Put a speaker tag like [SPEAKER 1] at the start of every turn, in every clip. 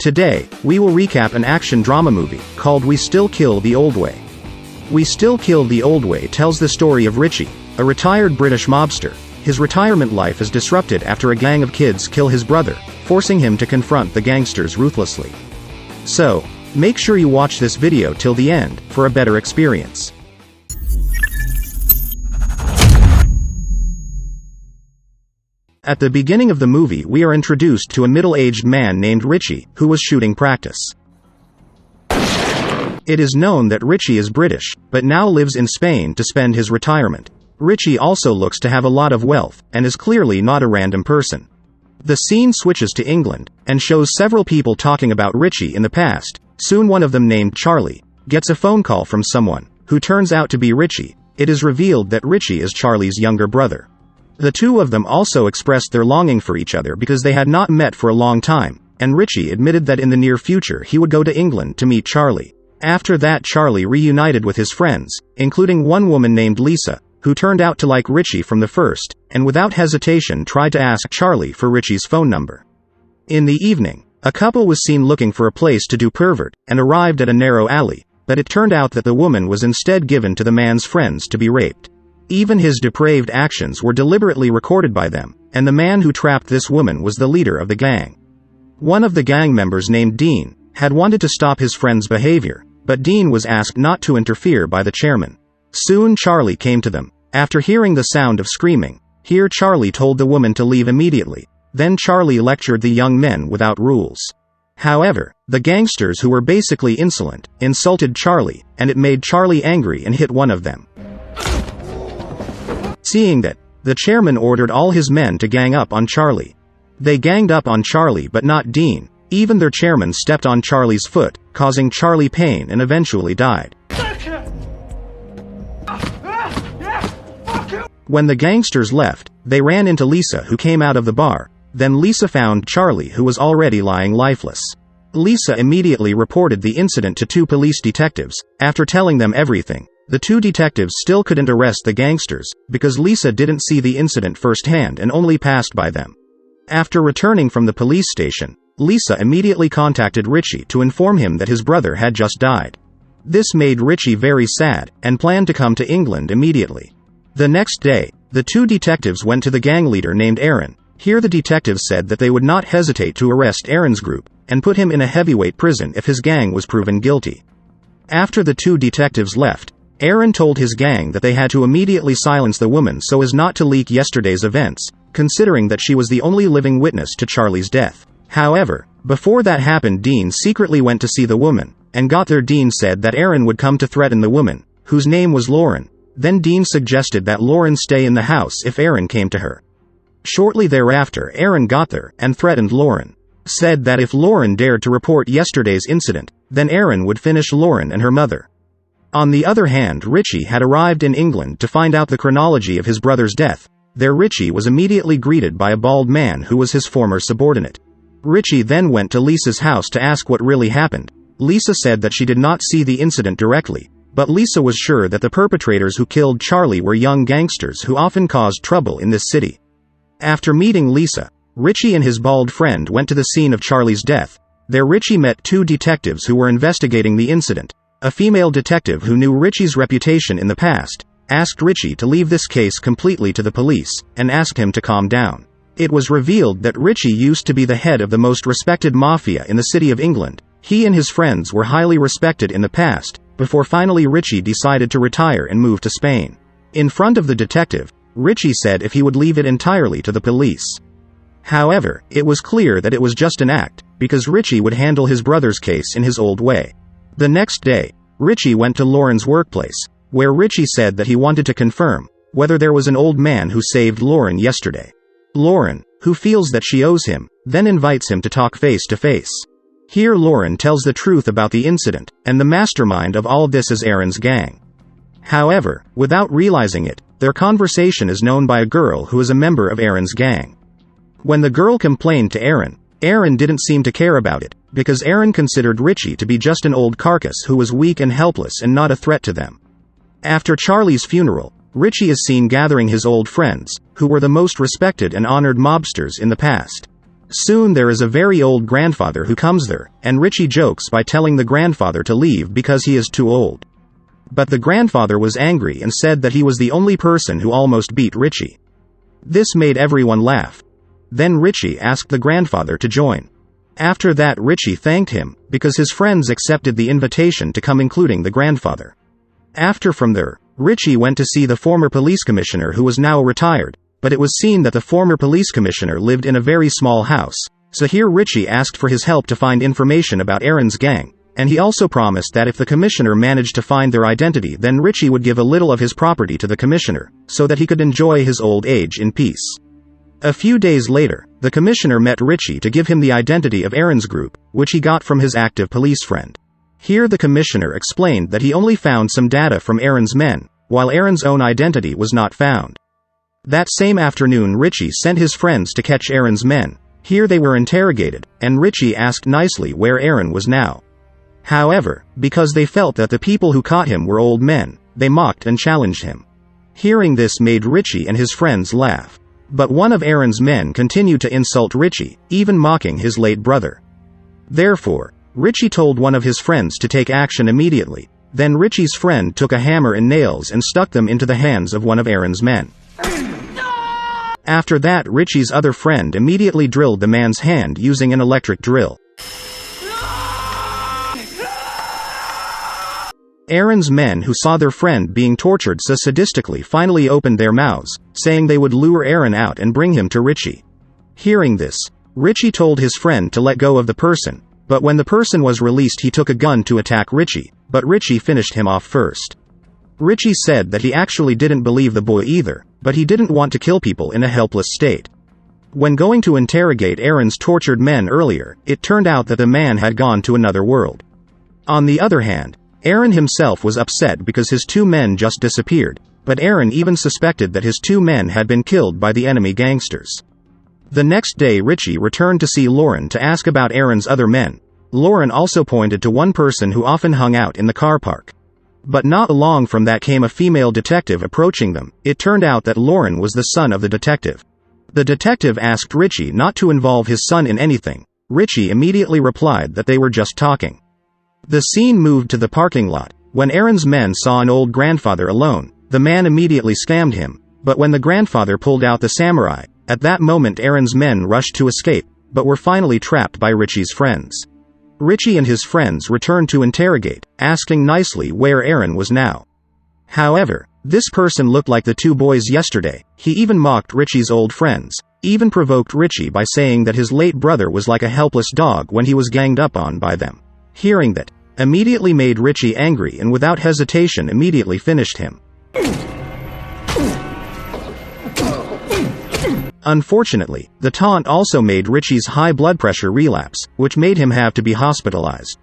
[SPEAKER 1] Today, we will recap an action drama movie called We Still Kill the Old Way. We Still Kill the Old Way tells the story of Richie, a retired British mobster. His retirement life is disrupted after a gang of kids kill his brother, forcing him to confront the gangsters ruthlessly. So, make sure you watch this video till the end for a better experience. At the beginning of the movie, we are introduced to a middle-aged man named Richie, who was shooting practice. It is known that Richie is British, but now lives in Spain to spend his retirement. Richie also looks to have a lot of wealth, and is clearly not a random person. The scene switches to England, and shows several people talking about Richie in the past. Soon one of them, named Charlie, gets a phone call from someone, who turns out to be Richie. It is revealed that Richie is Charlie's younger brother. The two of them also expressed their longing for each other because they had not met for a long time, and Richie admitted that in the near future he would go to England to meet Charlie. After that, Charlie reunited with his friends, including one woman named Lisa, who turned out to like Richie from the first, and without hesitation tried to ask Charlie for Richie's phone number. In the evening, a couple was seen looking for a place to do pervert, and arrived at a narrow alley, but it turned out that the woman was instead given to the man's friends to be raped. Even his depraved actions were deliberately recorded by them, and the man who trapped this woman was the leader of the gang. One of the gang members, named Dean, had wanted to stop his friend's behavior, but Dean was asked not to interfere by the chairman. Soon Charlie came to them. After hearing the sound of screaming, Charlie told the woman to leave immediately. Then Charlie lectured the young men without rules. However, the gangsters, who were basically insolent, insulted Charlie, and it made Charlie angry and hit one of them. Seeing that, the chairman ordered all his men to gang up on Charlie. They ganged up on Charlie but not Dean. Even their chairman stepped on Charlie's foot, causing Charlie pain, and eventually died. When the gangsters left, they ran into Lisa, who came out of the bar. Then Lisa found Charlie, who was already lying lifeless. Lisa immediately reported the incident to two police detectives. After telling them everything, the two detectives still couldn't arrest the gangsters, because Lisa didn't see the incident firsthand and only passed by them. After returning from the police station, Lisa immediately contacted Richie to inform him that his brother had just died. This made Richie very sad, and planned to come to England immediately. The next day, the two detectives went to the gang leader named Aaron. Here the detectives said that they would not hesitate to arrest Aaron's group, and put him in a heavyweight prison if his gang was proven guilty. After the two detectives left, Aaron told his gang that they had to immediately silence the woman so as not to leak yesterday's events, considering that she was the only living witness to Charlie's death. However, before that happened, Dean secretly went to see the woman, and got there. Dean said that Aaron would come to threaten the woman, whose name was Lauren. Then Dean suggested that Lauren stay in the house if Aaron came to her. Shortly thereafter, Aaron got there, and threatened Lauren. Said that if Lauren dared to report yesterday's incident, then Aaron would finish Lauren and her mother. On the other hand, Richie had arrived in England to find out the chronology of his brother's death. There Richie was immediately greeted by a bald man who was his former subordinate. Richie then went to Lisa's house to ask what really happened. Lisa said that she did not see the incident directly, but Lisa was sure that the perpetrators who killed Charlie were young gangsters who often caused trouble in this city. After meeting Lisa, Richie and his bald friend went to the scene of Charlie's death. There Richie met two detectives who were investigating the incident. A female detective who knew Richie's reputation in the past, asked Richie to leave this case completely to the police, and asked him to calm down. It was revealed that Richie used to be the head of the most respected mafia in the city of England. He and his friends were highly respected in the past, before finally Richie decided to retire and move to Spain. In front of the detective, Richie said if he would leave it entirely to the police. However, it was clear that it was just an act, because Richie would handle his brother's case in his old way. The next day, Richie went to Lauren's workplace, where Richie said that he wanted to confirm whether there was an old man who saved Lauren yesterday. Lauren, who feels that she owes him, then invites him to talk face to face. Here Lauren tells the truth about the incident, and the mastermind of all this is Aaron's gang. However, without realizing it, their conversation is known by a girl who is a member of Aaron's gang. When the girl complained to Aaron, Aaron didn't seem to care about it, because Aaron considered Richie to be just an old carcass who was weak and helpless and not a threat to them. After Charlie's funeral, Richie is seen gathering his old friends, who were the most respected and honored mobsters in the past. Soon there is a very old grandfather who comes there, and Richie jokes by telling the grandfather to leave because he is too old. But the grandfather was angry and said that he was the only person who almost beat Richie. This made everyone laugh. Then Richie asked the grandfather to join. After that Richie thanked him, because his friends accepted the invitation to come, including the grandfather. From there, Richie went to see the former police commissioner who was now retired, but it was seen that the former police commissioner lived in a very small house, so here Richie asked for his help to find information about Aaron's gang, and he also promised that if the commissioner managed to find their identity then Richie would give a little of his property to the commissioner, so that he could enjoy his old age in peace. A few days later, the commissioner met Richie to give him the identity of Aaron's group, which he got from his active police friend. Here the commissioner explained that he only found some data from Aaron's men, while Aaron's own identity was not found. That same afternoon Richie sent his friends to catch Aaron's men. Here they were interrogated, and Richie asked nicely where Aaron was now. However, because they felt that the people who caught him were old men, they mocked and challenged him. Hearing this made Richie and his friends laugh. But one of Aaron's men continued to insult Richie, even mocking his late brother. Therefore, Richie told one of his friends to take action immediately. Then Richie's friend took a hammer and nails and stuck them into the hands of one of Aaron's men. After that Richie's other friend immediately drilled the man's hand using an electric drill. Aaron's men who saw their friend being tortured so sadistically finally opened their mouths, saying they would lure Aaron out and bring him to Richie. Hearing this, Richie told his friend to let go of the person, but when the person was released he took a gun to attack Richie, but Richie finished him off first. Richie said that he actually didn't believe the boy either, but he didn't want to kill people in a helpless state. When going to interrogate Aaron's tortured men earlier, it turned out that the man had gone to another world. On the other hand, Aaron himself was upset because his two men just disappeared, but Aaron even suspected that his two men had been killed by the enemy gangsters. The next day Richie returned to see Lauren to ask about Aaron's other men. Lauren also pointed to one person who often hung out in the car park. But not long from that came a female detective approaching them. It turned out that Lauren was the son of the detective. The detective asked Richie not to involve his son in anything. Richie immediately replied that they were just talking. The scene moved to the parking lot. When Aaron's men saw an old grandfather alone, the man immediately scammed him, but when the grandfather pulled out the samurai, at that moment Aaron's men rushed to escape, but were finally trapped by Richie's friends. Richie and his friends returned to interrogate, asking nicely where Aaron was now. However, this person looked like the two boys yesterday. He even mocked Richie's old friends, even provoked Richie by saying that his late brother was like a helpless dog when he was ganged up on by them. Hearing that, immediately made Richie angry and without hesitation immediately finished him. Unfortunately, the taunt also made Richie's high blood pressure relapse, which made him have to be hospitalized.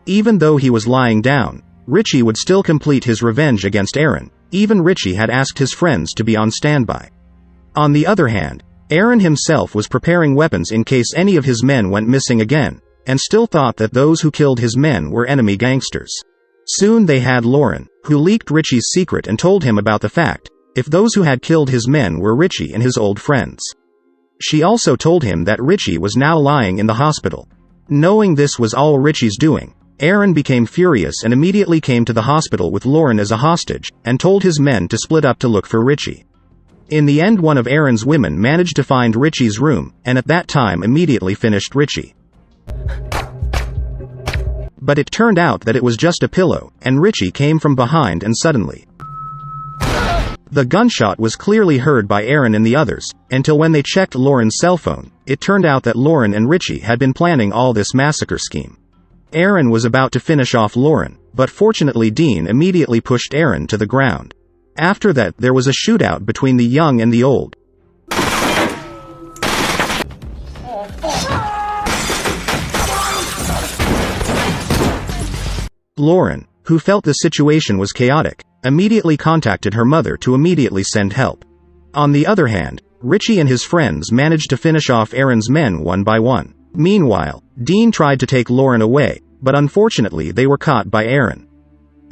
[SPEAKER 1] Even though he was lying down, Richie would still complete his revenge against Aaron. Even Richie had asked his friends to be on standby. On the other hand, Aaron himself was preparing weapons in case any of his men went missing again, and still thought that those who killed his men were enemy gangsters. Soon they had Lauren, who leaked Richie's secret and told him about the fact, if those who had killed his men were Richie and his old friends. She also told him that Richie was now lying in the hospital. Knowing this was all Richie's doing, Aaron became furious and immediately came to the hospital with Lauren as a hostage, and told his men to split up to look for Richie. In the end one of Aaron's women managed to find Richie's room, and at that time immediately finished Richie. But it turned out that it was just a pillow, and Richie came from behind and suddenly. The gunshot was clearly heard by Aaron and the others, until when they checked Lauren's cell phone, it turned out that Lauren and Richie had been planning all this massacre scheme. Aaron was about to finish off Lauren, but fortunately Dean immediately pushed Aaron to the ground. After that there was a shootout between the young and the old. Lauren, who felt the situation was chaotic, immediately contacted her mother to immediately send help. On the other hand, Richie and his friends managed to finish off Aaron's men one by one. Meanwhile, Dean tried to take Lauren away, but unfortunately they were caught by Aaron.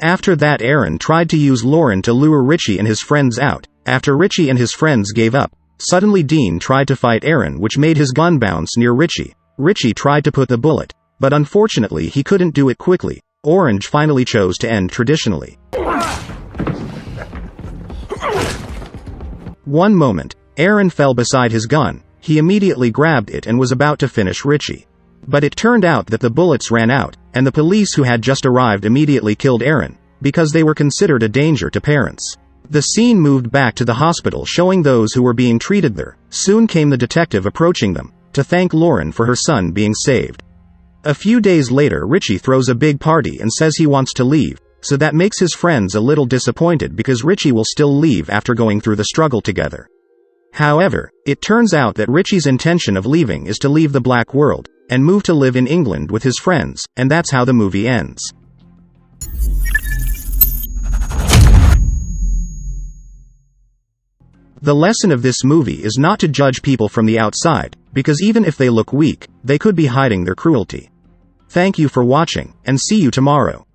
[SPEAKER 1] After that Aaron tried to use Lauren to lure Richie and his friends out. After Richie and his friends gave up, Suddenly Dean tried to fight Aaron, which made his gun bounce near Richie. Richie tried to put the bullet, but unfortunately he couldn't do it quickly. Orange finally chose to end traditionally. One moment, Aaron fell beside his gun. He immediately grabbed it and was about to finish Richie. But it turned out that the bullets ran out, and the police who had just arrived immediately killed Aaron, because they were considered a danger to parents. The scene moved back to the hospital, showing those who were being treated there. Soon came the detective approaching them, to thank Lauren for her son being saved. A few days later, Richie throws a big party and says he wants to leave, so that makes his friends a little disappointed because Richie will still leave after going through the struggle together. However, it turns out that Richie's intention of leaving is to leave the black world, and move to live in England with his friends, and that's how the movie ends. The lesson of this movie is not to judge people from the outside, because even if they look weak, they could be hiding their cruelty. Thank you for watching, and see you tomorrow.